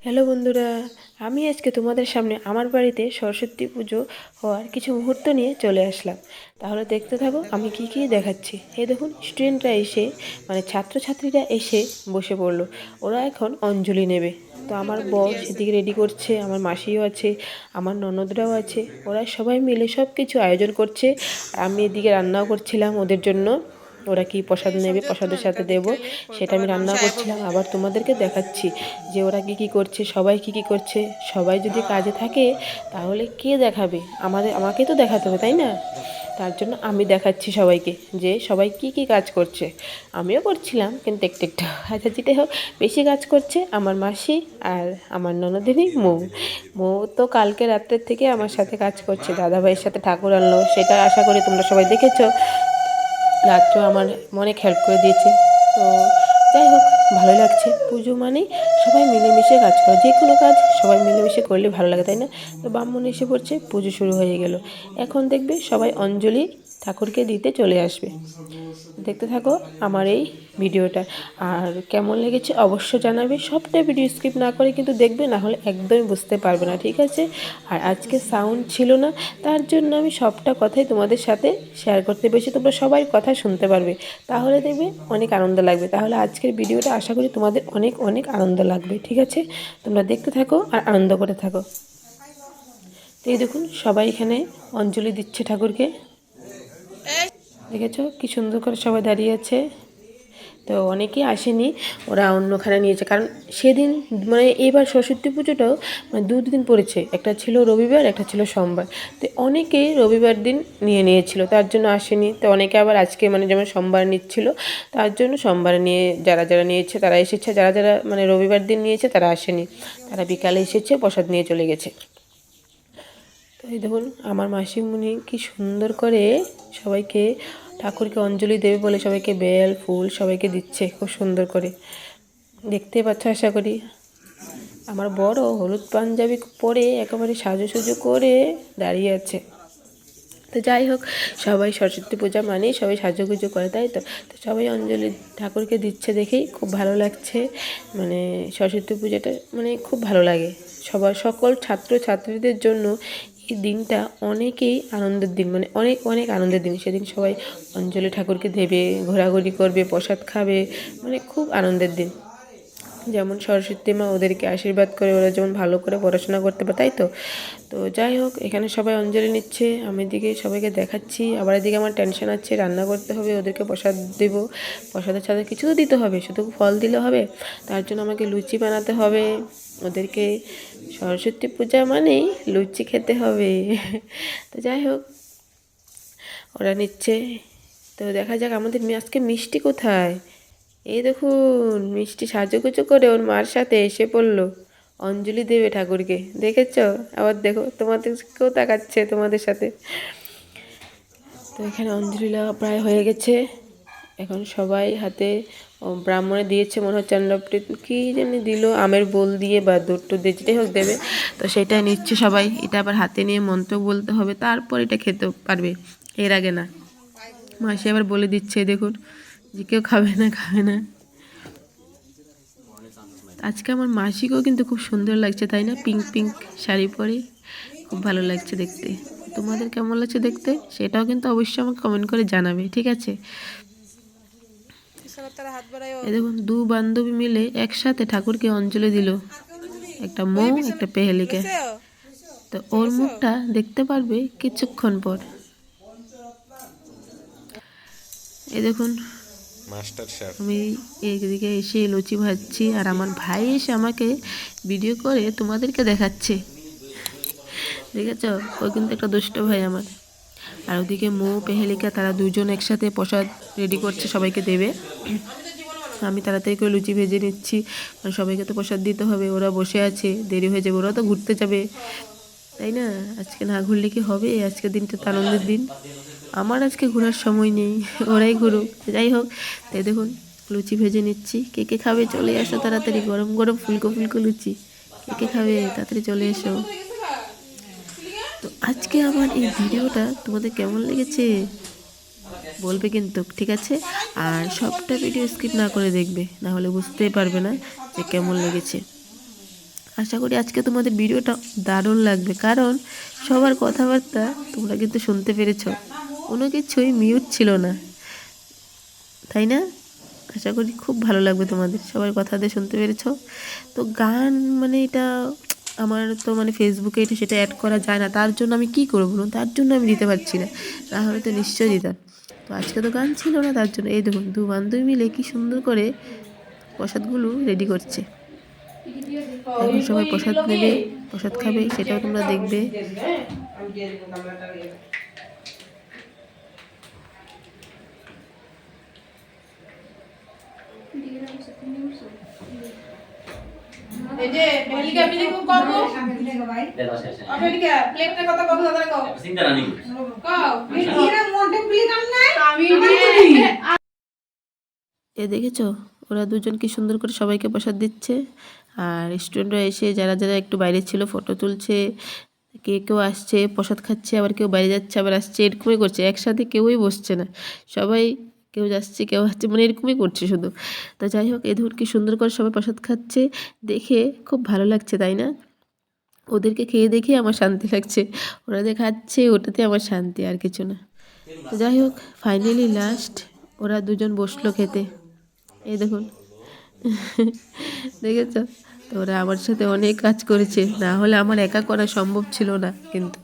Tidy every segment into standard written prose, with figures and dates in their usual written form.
Hello বন্ধুরা, আমি আজকে তোমাদের সামনে আমার বাড়িতে সরস্বতী পুজো হওয়ার কিছু মুহূর্ত নিয়ে চলে আসলাম। তাহলে দেখতে থাকো আমি কি কি দেখাচ্ছি। এই দেখুন, স্টুডেন্টরা এসে মানে ছাত্রছাত্রীরা এসে বসে পড়লো। ওরা এখন অঞ্জলি নেবে। তো আমার বর সেদিকে রেডি করছে, আমার মাসিও আছে, আমার ননদরাও আছে। ওরা সবাই মিলে সব কিছু আয়োজন করছে। আর আমি এদিকে রান্নাও করছিলাম ওদের জন্য। ওরা কি প্রসাদ নেবে, প্রসাদের সাথে দেব, সেটা আমি রান্না করছিলাম। আবার তোমাদেরকে দেখাচ্ছি যে ওরা কী কী করছে, সবাই কী কী করছে। সবাই যদি কাজে থাকে তাহলে কে দেখাবে? আমাকেই তো দেখাতে হবে, তাই না? তার জন্য আমি দেখাচ্ছি সবাইকে যে সবাই কী কী কাজ করছে। আমিও করছিলাম, কিন্তু একটু একটু। আচ্ছা, যেটাই হোক, বেশি কাজ করছে আমার মাসি আর আমার ননদিনী মৌ। মৌ তো কালকে রাত্রের থেকে আমার সাথে কাজ করছে, দাদাভাইয়ের সাথে ঠাকুর আনলো, সেটা আশা করি তোমরা সবাই দেখেছো। রাত্রেও আমার অনেক হেল্প করে দিয়েছে। তো যাই হোক, ভালো লাগছে। পুজো মানেই সবাই মিলেমিশে কাজ করে, যে কোনো কাজ সবাই মিলেমিশে করলে ভালো লাগে, তাই না? তো ব্রাহ্মণ এসে পড়ছে, পুজো শুরু হয়ে গেল। এখন দেখবে সবাই অঞ্জলি ঠাকুরকে দিতে চলে আসবে। দেখতে থাকো আমার এই ভিডিওটা। আর কেমন লেগেছে অবশ্য জানাবে। সবটা ভিডিও স্কিপ না করে কিন্তু দেখবে, না হলে একদমই বুঝতে পারবে না, ঠিক আছে? আর আজকে সাউন্ড ছিল না, তার জন্য আমি সবটা কথাই তোমাদের সাথে শেয়ার করতে পেরেছি। তোমরা সবাই কথা শুনতে পারবে, তাহলে দেখবে অনেক আনন্দ লাগবে। তাহলে আজকের ভিডিওটা আশা করি তোমাদের অনেক অনেক আনন্দ লাগবে, ঠিক আছে? তোমরা দেখতে থাকো আর আনন্দ করে থাকো। তো এই দেখুন, সবাই এখানে অঞ্জলি দিচ্ছে ঠাকুরকে। দেখেছো কি সুন্দর করে সবাই দাঁড়িয়ে আছে। তো অনেকেই আসেনি, ওরা অন্যখানে নিয়েছে। কারণ সেদিন মানে এবার সরস্বতী পুজোটাও মানে দুদিন পড়েছে, একটা ছিল রবিবার, একটা ছিল সোমবার। তো অনেকেই রবিবার দিন নিয়েছিল, তার জন্য আসেনি। তো অনেকে আবার আজকে মানে যেমন সোমবার নিচ্ছিল, তার জন্য সোমবার নিয়ে যারা যারা নিয়েছে তারা এসেছে। যারা যারা মানে রবিবার দিন নিয়েছে তারা আসেনি, তারা বিকালে এসেছে, প্রসাদ নিয়ে চলে গেছে। তো এই দেখুন, আমার মাসিমণি কি সুন্দর করে সবাইকে ঠাকুরকে অঞ্জলি দেবে বলে সবাইকে বেল ফুল সবাইকে দিচ্ছে খুব সুন্দর করে। দেখতেই পাচ্ছ আশা করি। আমার বড় হলুদ পাঞ্জাবি পরে একেবারে সাজুসাজু করে দাঁড়িয়ে আছে। তো যাই হোক, সবাই সরস্বতী পূজা মানেই সবাই সাজুগুজু করে, তাই তো? তো সবাই অঞ্জলি ঠাকুরকে দিচ্ছে দেখেই খুব ভালো লাগছে। মানে সরস্বতী পূজাটা মানে খুব ভালো লাগে সবার, সকল ছাত্র ছাত্রীদের জন্য এই দিনটা অনেকেই আনন্দের দিন, মানে অনেক অনেক আনন্দের দিন। সেদিন সবাই অঞ্জলি ঠাকুরকে দেবে, ঘোরাঘুরি করবে, প্রসাদ খাবে, মানে খুব আনন্দের দিন। যেমন সরস্বতী মা ওদেরকে আশীর্বাদ করে ওরা যেমন ভালো করে পড়াশোনা করতে পারে, তাই তো? তো যাই হোক, এখানে সবাই অঞ্জলি নিচ্ছে, আমি এদিকে সবাইকে দেখাচ্ছি। আবার এদিকে আমার টেনশন আছে, রান্না করতে হবে, ওদেরকে প্রসাদ দেবো। প্রসাদের সাথে কিছু তো দিতে হবে, শুধু ফল দিলে হবে? তার জন্য আমাকে লুচি বানাতে হবে ওদেরকে। সরস্বতী পূজা মানেই লুচি খেতে হবে। তো যাই হোক, ওরা নিচ্ছে। তো দেখা যাক আমাদের আজকে মিষ্টি কোথায়। এই দেখুন, মিষ্টি সাজুগুজু করে ওর মার সাথে এসে পড়লো অঞ্জলি দেবে ঠাকুরকে। দেখেছো? আবার দেখো, তোমাদেরকেও তাকাচ্ছে তোমাদের সাথে। তো এখানে অঞ্জলি দেওয়া প্রায় হয়ে গেছে। এখন সবাই হাতে ব্রাহ্মণে দিয়েছে, মনে হচ্ছে চান্ডাপটি কী জানি দিল, আমের বোল দিয়ে বা দুধ টুধ দিয়ে যেটাই হোক দেবে। তো সেটাই নিচ্ছে সবাই। এটা আবার হাতে নিয়ে মন্ত্র বলতে হবে, তারপর এটা খেতে পারবে, এর আগে না। মাসি আবার বলে দিচ্ছে, দেখুন, যে কেউ খাবে না খাবে না। আজকে আমার মাসিকেও কিন্তু খুব সুন্দর লাগছে, তাই না? পিঙ্ক পিঙ্ক শাড়ি পরে খুব ভালো লাগছে দেখতে। তোমাদের কেমন লাগছে দেখতে সেটাও কিন্তু অবশ্যই আমাকে কমেন্ট করে জানাবে, ঠিক আছে? এই দেখুন, দু বান্ধবী মিলে একসাথে ঠাকুরকে অঞ্জলি দিল, একটা মৌ একটা পেহেলিকে। তো ওর মুখটা দেখতে পারবে কিছুক্ষণ পর। এই দেখুন, আমি এইদিকে এসে লুচি ভাজছি, আর আমার ভাই এসে আমাকে ভিডিও করে তোমাদেরকে দেখাচ্ছে। দেখেছ? ও কিন্তু একটা দুষ্ট ভাই আমার। আর ওদিকে মৌ পেহেলিকা তারা দুজন একসাথে প্রসাদ রেডি করছে, সবাইকে দেবে। আমি তাড়াতাড়ি করে লুচি ভেজে নিচ্ছি, কারণ সবাইকে তো প্রসাদ দিতে হবে। ওরা বসে আছে, দেরি হয়ে যাবে, ওরা তো ঘুরতে যাবে, তাই না? আজকে না ঘুরলে কি হবে? আজকের দিনটা তো আনন্দের দিন। আমার আজকে ঘোরার সময় নেই, ওরাই ঘুরুক। যাই হোক, তাই দেখুন লুচি ভেজে নিচ্ছি। কে কে খাবে চলে আসো তাড়াতাড়ি, গরম গরম ফুলকো ফুলকো লুচি। কে কে খাবে তাড়াতাড়ি চলে এসো। তো আজকে আমার এই ভিডিওটা তোমাদের কেমন লেগেছে বলবে কিন্তু, ঠিক আছে? আর সবটা ভিডিও স্কিপ না করে দেখবে, না হলে বুঝতেই পারবে না যে কেমন লেগেছে। আশা করি আজকে তোমাদের ভিডিওটা দারুণ লাগবে, কারণ সবার কথাবার্তা তোমরা কিন্তু শুনতে পেরেছ, কোনো কিছুই মিউট ছিল না, তাই না? আশা করি খুব ভালো লাগবে তোমাদের, সবার কথা দিয়ে শুনতে পেরেছ। তো গান মানে এটা আমার তো মানে ফেসবুকে এটা সেটা অ্যাড করা যায় না, তার জন্য আমি কি করবো বলুন, তার জন্য আমি দিতে পারছি না, তাহলে তো নিশ্চয়ই দিতাম। তো আজকে তো গান ছিল না, তার জন্য এই দেখুন দু বান্ধবী মিলে কি সুন্দর করে প্রসাদগুলো রেডি করছে। এখন সবাই প্রসাদ নেবে, প্রসাদ খাবে, সেটাও তোমরা দেখবে। এই যে মেলিকা মিলি কো কবো আমেরিকা প্লেটটা কত কবো দাদা কও চিন্তা রানি কও মেলিরা মন্টে প্লি কাম নাই আমি এ দেখেছো ওরা দুজন কি সুন্দর করে সবাইকে প্রসাদ দিচ্ছে, আর স্টুডেন্টরা এসে যারা যারা একটু বাইরে ছিল ফটো তুলছে, কেউ আসছে প্রসাদ খাচ্ছে, আবার কেউ বাইরে যাচ্ছে আবার আসছে, এরকমই করছে, একসাথে কেউই বসছে না, সবাই কেউ যাচ্ছে কেউ আসছে, মানে এরকমই করছে শুধু। তো যাই হোক এই ধর কি সুন্দর করে সবাই প্রসাদ খাচ্ছে, দেখে খুব ভালো লাগছে, তাই না? ওদেরকে খেয়ে দেখে আমার শান্তি লাগছে, ওরা যে খাচ্ছে ওটাতে আমার শান্তি, আর কিছু না। তো যাই হোক ফাইনালি লাস্ট ওরা দুজন বসলো খেতে, এই দেখুন দেখেছ? তো ওরা আমার সাথে অনেক কাজ করেছে, না হলে আমার একা করা সম্ভব ছিল না, কিন্তু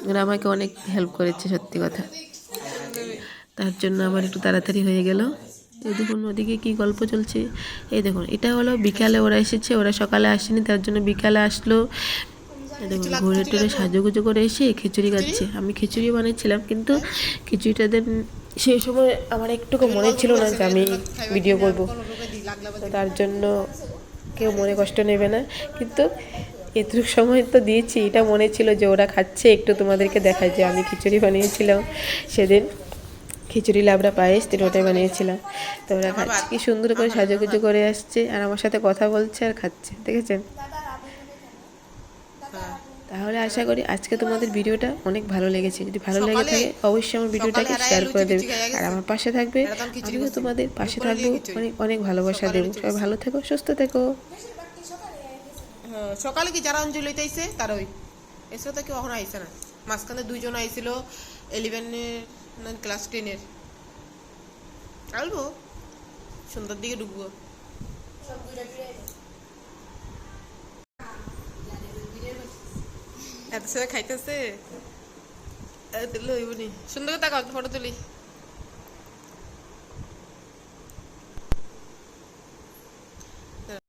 ওরা আমাকে অনেক হেল্প করেছে সত্যি কথা, তার জন্য আমার একটু তাড়াতাড়ি হয়ে গেল। এই দেখুন ওদিকে কি গল্প চলছে, এই দেখুন এটা হলো বিকালে ওরা এসেছে, ওরা সকালে আসেনি, তার জন্য বিকালে আসলো। দেখুন ঘুরে টুরে সাজুগুজু করে এসে খিচুড়ি খাচ্ছে, আমি খিচুড়ি বানিয়েছিলাম, কিন্তু খিচুড়িটাদের সেই সময় আমার একটুকু মনে ছিল না যে আমি ভিডিও করব, তো তার জন্য কেউ মনে কষ্ট নেবে না, কিন্তু এতটুকু সময় তো দিয়েছি, এটা মনে ছিল যে ওরা খাচ্ছে একটু তোমাদেরকে দেখায় যে আমি খিচুড়ি বানিয়েছিলাম সেদিন, খিচুড়ি লাবড়া পায়েস ওটাই বানিয়েছিলাম। তো ওরা খাচ্ছে কি সুন্দর করে সাজুগুজু করে আসছে, আর আমার সাথে কথা বলছে আর খাচ্ছে, দেখেছেন? তাহলে আশা করি আজকে তোমাদের ভিডিওটা অনেক ভালো লেগেছে, যদি ভালো লেগে থাকে অবশ্যই আমার ভিডিওটাকে শেয়ার করে দেবে, আর আমার পাশে থাকবে, আমিও তোমাদের পাশে থাকবো, অনেক অনেক ভালোবাসা দেবো। সবাই ভালো থেকো, সুস্থ থেকো। সকালে কি যারা অঞ্জলি লইতে আইছে তার ওই এসে তো কেউ এখন আইছে না, মাঝখানে দুইজন আইছিল 11-এর না ক্লাস 10-এর, আসবো সন্ধ্যার দিকে ঢুকবো। এত সময় খাইতেছে লইবনি, সুন্দর করে তাকাও ফটো তুলি।